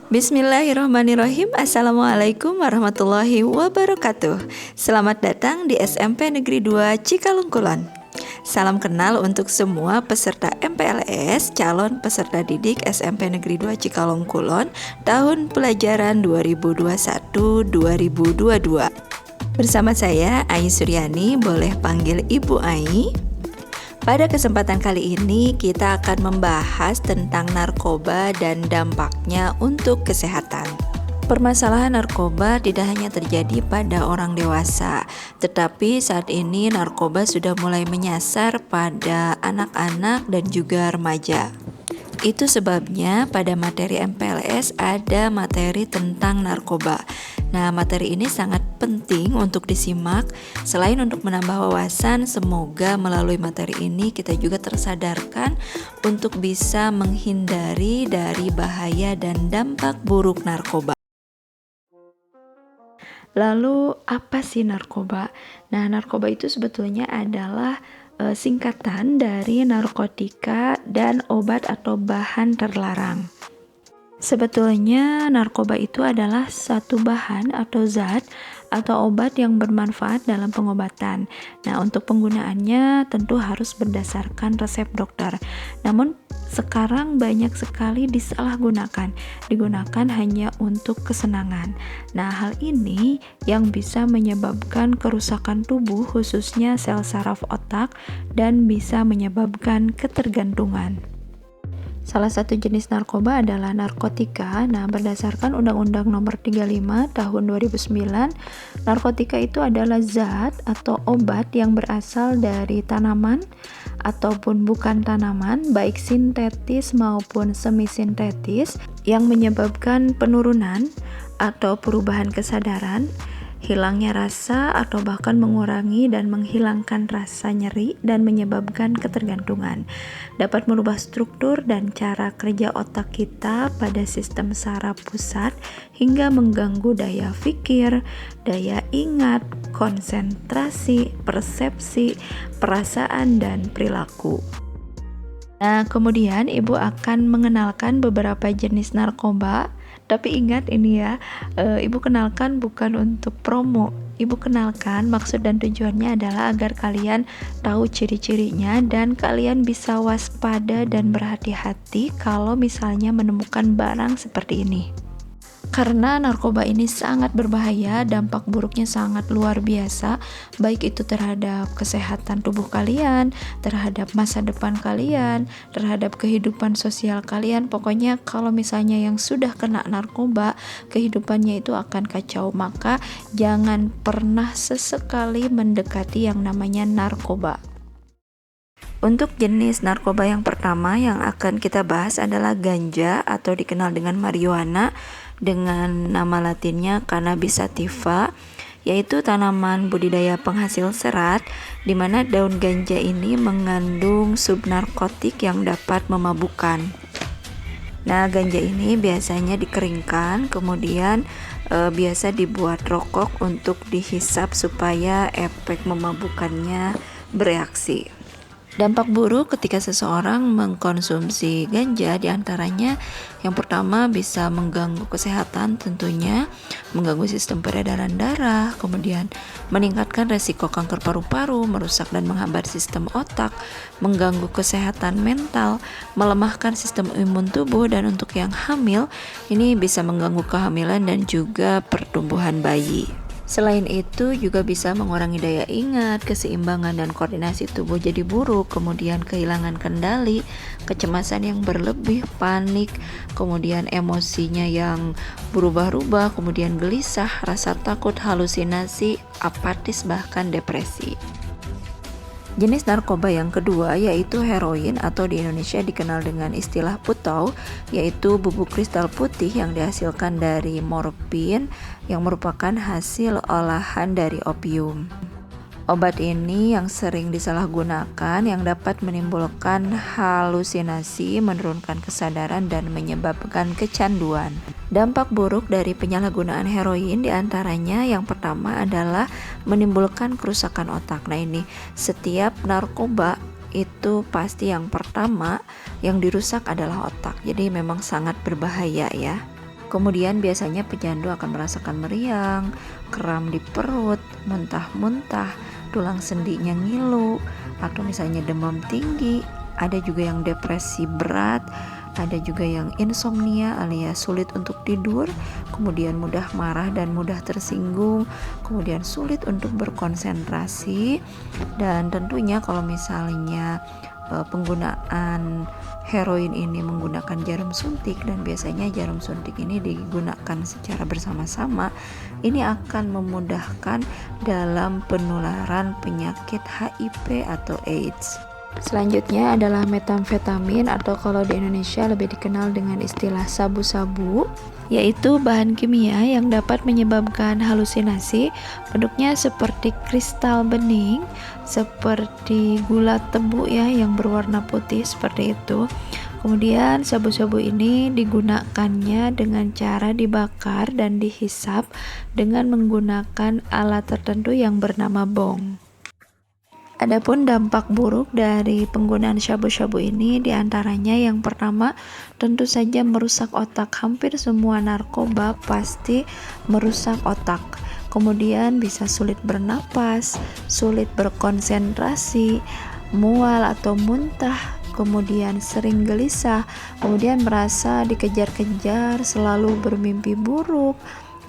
Bismillahirrahmanirrahim. Assalamualaikum warahmatullahi wabarakatuh. Selamat datang di SMP Negeri 2 Cikalongkulon. Salam kenal untuk semua peserta MPLS, calon peserta didik SMP Negeri 2 Cikalongkulon tahun pelajaran 2021-2022. Bersama saya Ai Suryani, boleh panggil Ibu Ai. Pada kesempatan kali ini kita akan membahas tentang narkoba dan dampaknya untuk kesehatan. Permasalahan narkoba tidak hanya terjadi pada orang dewasa, tetapi saat ini narkoba sudah mulai menyasar pada anak-anak dan juga remaja. Itu sebabnya pada materi MPLS ada materi tentang narkoba. Nah, materi ini sangat penting untuk disimak. Selain untuk menambah wawasan, semoga melalui materi ini kita juga tersadarkan untuk bisa menghindari dari bahaya dan dampak buruk narkoba. Lalu apa sih narkoba? Nah, narkoba itu sebetulnya adalah singkatan dari narkotika dan obat atau bahan terlarang. Sebetulnya narkoba itu adalah satu bahan atau zat atau obat yang bermanfaat dalam pengobatan. Nah, untuk penggunaannya tentu harus berdasarkan resep dokter. Namun sekarang banyak sekali disalahgunakan, digunakan hanya untuk kesenangan. Nah, hal ini yang bisa menyebabkan kerusakan tubuh, khususnya sel saraf otak, dan bisa menyebabkan ketergantungan. Salah satu jenis narkoba adalah narkotika. Nah, berdasarkan Undang-Undang Nomor 35 Tahun 2009, narkotika itu adalah zat atau obat yang berasal dari tanaman ataupun bukan tanaman, baik sintetis maupun semi-sintetis, yang menyebabkan penurunan atau perubahan kesadaran, hilangnya rasa atau bahkan mengurangi dan menghilangkan rasa nyeri dan menyebabkan ketergantungan. Dapat merubah struktur dan cara kerja otak kita pada sistem saraf pusat hingga mengganggu daya pikir, daya ingat, konsentrasi, persepsi, perasaan, dan perilaku. Nah, kemudian Ibu akan mengenalkan beberapa jenis narkoba. Tapi ingat ini ya, Ibu kenalkan bukan untuk promo. Ibu kenalkan maksud dan tujuannya adalah agar kalian tahu ciri-cirinya dan kalian bisa waspada dan berhati-hati kalau misalnya menemukan barang seperti ini. Karena narkoba ini sangat berbahaya, dampak buruknya sangat luar biasa, baik itu terhadap kesehatan tubuh kalian, terhadap masa depan kalian, terhadap kehidupan sosial kalian. Pokoknya kalau misalnya yang sudah kena narkoba, kehidupannya itu akan kacau. Maka jangan pernah sesekali mendekati yang namanya narkoba. Untuk jenis narkoba yang pertama yang akan kita bahas adalah ganja atau dikenal dengan marijuana dengan nama latinnya Cannabis sativa, yaitu tanaman budidaya penghasil serat di mana daun ganja ini mengandung subnarkotik yang dapat memabukkan. Nah, ganja ini biasanya dikeringkan, kemudian biasa dibuat rokok untuk dihisap supaya efek memabukkannya bereaksi. Dampak buruk ketika seseorang mengkonsumsi ganja diantaranya yang pertama bisa mengganggu kesehatan, tentunya mengganggu sistem peredaran darah, kemudian meningkatkan resiko kanker paru-paru, merusak dan menghambat sistem otak, mengganggu kesehatan mental, melemahkan sistem imun tubuh, dan untuk yang hamil ini bisa mengganggu kehamilan dan juga pertumbuhan bayi. Selain itu juga bisa mengurangi daya ingat, keseimbangan dan koordinasi tubuh jadi buruk, kemudian kehilangan kendali, kecemasan yang berlebih, panik, kemudian emosinya yang berubah-ubah, kemudian gelisah, rasa takut, halusinasi, apatis, bahkan depresi. Jenis narkoba yang kedua yaitu heroin atau di Indonesia dikenal dengan istilah putau, yaitu bubuk kristal putih yang dihasilkan dari morfin yang merupakan hasil olahan dari opium. Obat ini yang sering disalahgunakan yang dapat menimbulkan halusinasi, menurunkan kesadaran, dan menyebabkan kecanduan. Dampak buruk dari penyalahgunaan heroin diantaranya yang pertama adalah menimbulkan kerusakan otak. Nah ini setiap narkoba itu pasti yang pertama yang dirusak adalah otak. Jadi memang sangat berbahaya ya. Kemudian biasanya pecandu akan merasakan meriang, kram di perut, muntah-muntah, tulang sendinya ngilu, atau misalnya demam tinggi. Ada juga yang depresi berat, ada juga yang insomnia alias sulit untuk tidur, kemudian mudah marah dan mudah tersinggung, kemudian sulit untuk berkonsentrasi. Dan tentunya kalau misalnya penggunaan heroin ini menggunakan jarum suntik, dan biasanya jarum suntik ini digunakan secara bersama-sama, ini akan memudahkan dalam penularan penyakit HIV atau AIDS. Selanjutnya adalah metamfetamin, atau kalau di Indonesia lebih dikenal dengan istilah sabu-sabu, yaitu bahan kimia yang dapat menyebabkan halusinasi. Bentuknya seperti kristal bening, seperti gula tebu ya, yang berwarna putih seperti itu. Kemudian sabu-sabu ini digunakannya dengan cara dibakar dan dihisap dengan menggunakan alat tertentu yang bernama bong. Adapun dampak buruk dari penggunaan syabu-syabu ini diantaranya yang pertama tentu saja merusak otak. Hampir semua narkoba pasti merusak otak. Kemudian bisa sulit bernapas, sulit berkonsentrasi, mual atau muntah, kemudian sering gelisah, kemudian merasa dikejar-kejar, selalu bermimpi buruk,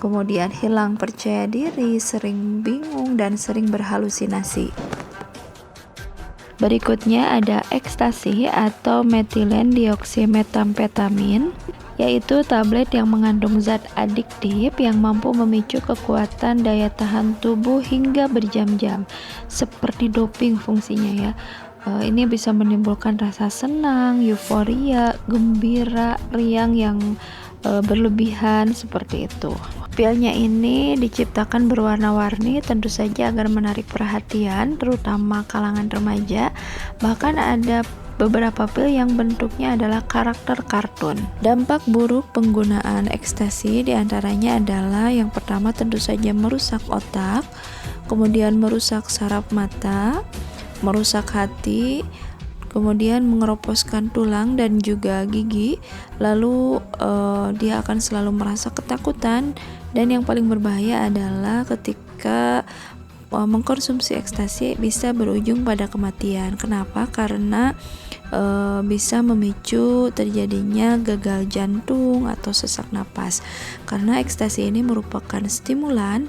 kemudian hilang percaya diri, sering bingung dan sering berhalusinasi. Berikutnya ada ekstasi atau metilen dioksimetamfetamin, yaitu tablet yang mengandung zat adiktif yang mampu memicu kekuatan daya tahan tubuh hingga berjam-jam, seperti doping fungsinya ya. Ini bisa menimbulkan rasa senang, euforia, gembira, riang yang berlebihan seperti itu. Pilnya ini diciptakan berwarna-warni tentu saja agar menarik perhatian terutama kalangan remaja. Bahkan ada beberapa pil yang bentuknya adalah karakter kartun. Dampak buruk penggunaan ekstasi diantaranya adalah yang pertama tentu saja merusak otak, kemudian merusak saraf mata, merusak hati, kemudian mengeroposkan tulang dan juga gigi. Lalu dia akan selalu merasa ketakutan, dan yang paling berbahaya adalah ketika mengkonsumsi ekstasi bisa berujung pada kematian. Kenapa? Karena bisa memicu terjadinya gagal jantung atau sesak napas. Karena ekstasi ini merupakan stimulan,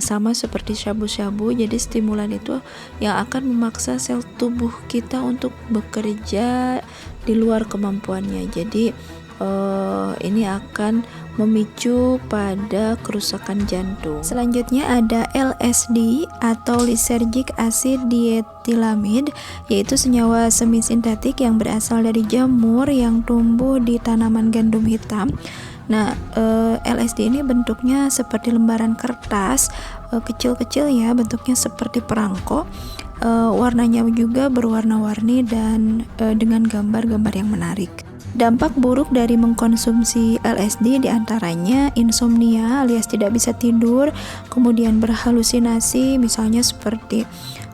sama seperti syabu-syabu. Jadi stimulan itu yang akan memaksa sel tubuh kita untuk bekerja di luar kemampuannya. Jadi ini akan memicu pada kerusakan jantung. Selanjutnya ada LSD atau lysergic acid diethylamide, yaitu senyawa semi-sintetik yang berasal dari jamur yang tumbuh di tanaman gandum hitam. Nah, LSD ini bentuknya seperti lembaran kertas, kecil-kecil ya, bentuknya seperti perangko. Warnanya juga berwarna-warni dan dengan gambar-gambar yang menarik. Dampak buruk dari mengkonsumsi LSD diantaranya insomnia alias tidak bisa tidur, kemudian berhalusinasi, misalnya seperti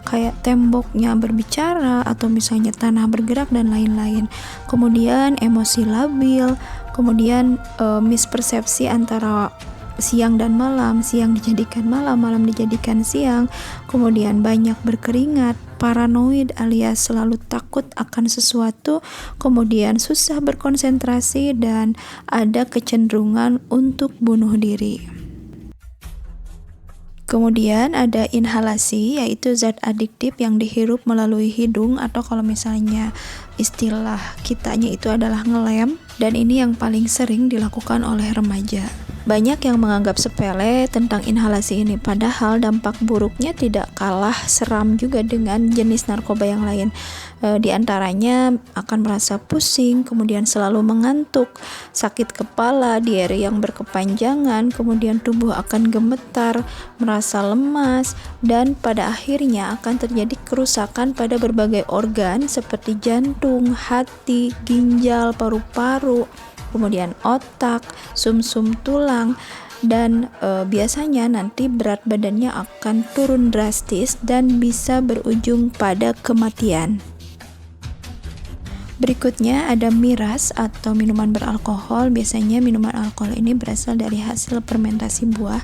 kayak temboknya berbicara atau misalnya tanah bergerak dan lain-lain. Kemudian emosi labil, kemudian mispersepsi antara siang dan malam, siang dijadikan malam, malam dijadikan siang, kemudian banyak berkeringat, paranoid alias selalu takut akan sesuatu, kemudian susah berkonsentrasi dan ada kecenderungan untuk bunuh diri. Kemudian ada inhalasi, yaitu zat adiktif yang dihirup melalui hidung atau kalau misalnya istilah kitanya itu adalah ngelem, dan ini yang paling sering dilakukan oleh remaja. Banyak yang menganggap sepele tentang inhalasi ini, padahal dampak buruknya tidak kalah seram juga dengan jenis narkoba yang lain. Di antaranya akan merasa pusing, kemudian selalu mengantuk, sakit kepala, diare yang berkepanjangan, kemudian tubuh akan gemetar, merasa lemas, dan pada akhirnya akan terjadi kerusakan pada berbagai organ seperti jantung, hati, ginjal, paru-paru, kemudian otak, sumsum tulang, dan biasanya nanti berat badannya akan turun drastis dan bisa berujung pada kematian. Berikutnya ada miras atau minuman beralkohol. Biasanya minuman alkohol ini berasal dari hasil fermentasi buah.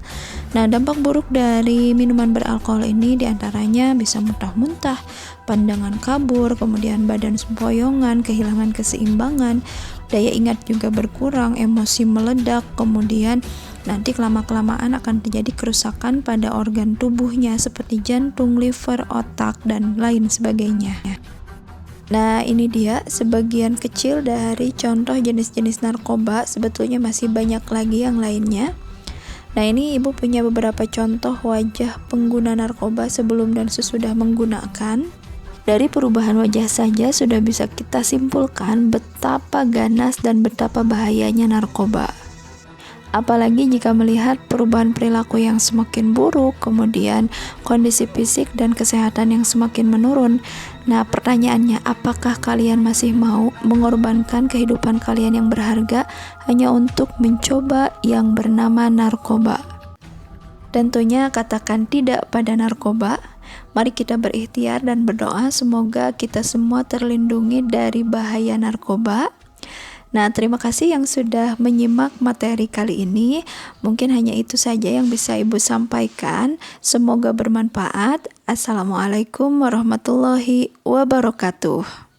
Nah, dampak buruk dari minuman beralkohol ini diantaranya bisa muntah-muntah, pandangan kabur, kemudian badan sempoyongan, kehilangan keseimbangan, daya ingat juga berkurang, emosi meledak, kemudian nanti kelama-kelamaan akan terjadi kerusakan pada organ tubuhnya seperti jantung, liver, otak, dan lain sebagainya. Nah, ini dia sebagian kecil dari contoh jenis-jenis narkoba. Sebetulnya masih banyak lagi yang lainnya. Nah, ini Ibu punya beberapa contoh wajah pengguna narkoba sebelum dan sesudah menggunakan. Dari perubahan wajah saja sudah bisa kita simpulkan betapa ganas dan betapa bahayanya narkoba. Apalagi jika melihat perubahan perilaku yang semakin buruk, kemudian kondisi fisik dan kesehatan yang semakin menurun. Nah, pertanyaannya, apakah kalian masih mau mengorbankan kehidupan kalian yang berharga hanya untuk mencoba yang bernama narkoba? Tentunya katakan tidak pada narkoba. Mari kita berikhtiar dan berdoa semoga kita semua terlindungi dari bahaya narkoba. Nah, terima kasih yang sudah menyimak materi kali ini. Mungkin hanya itu saja yang bisa Ibu sampaikan. Semoga bermanfaat. Assalamualaikum warahmatullahi wabarakatuh.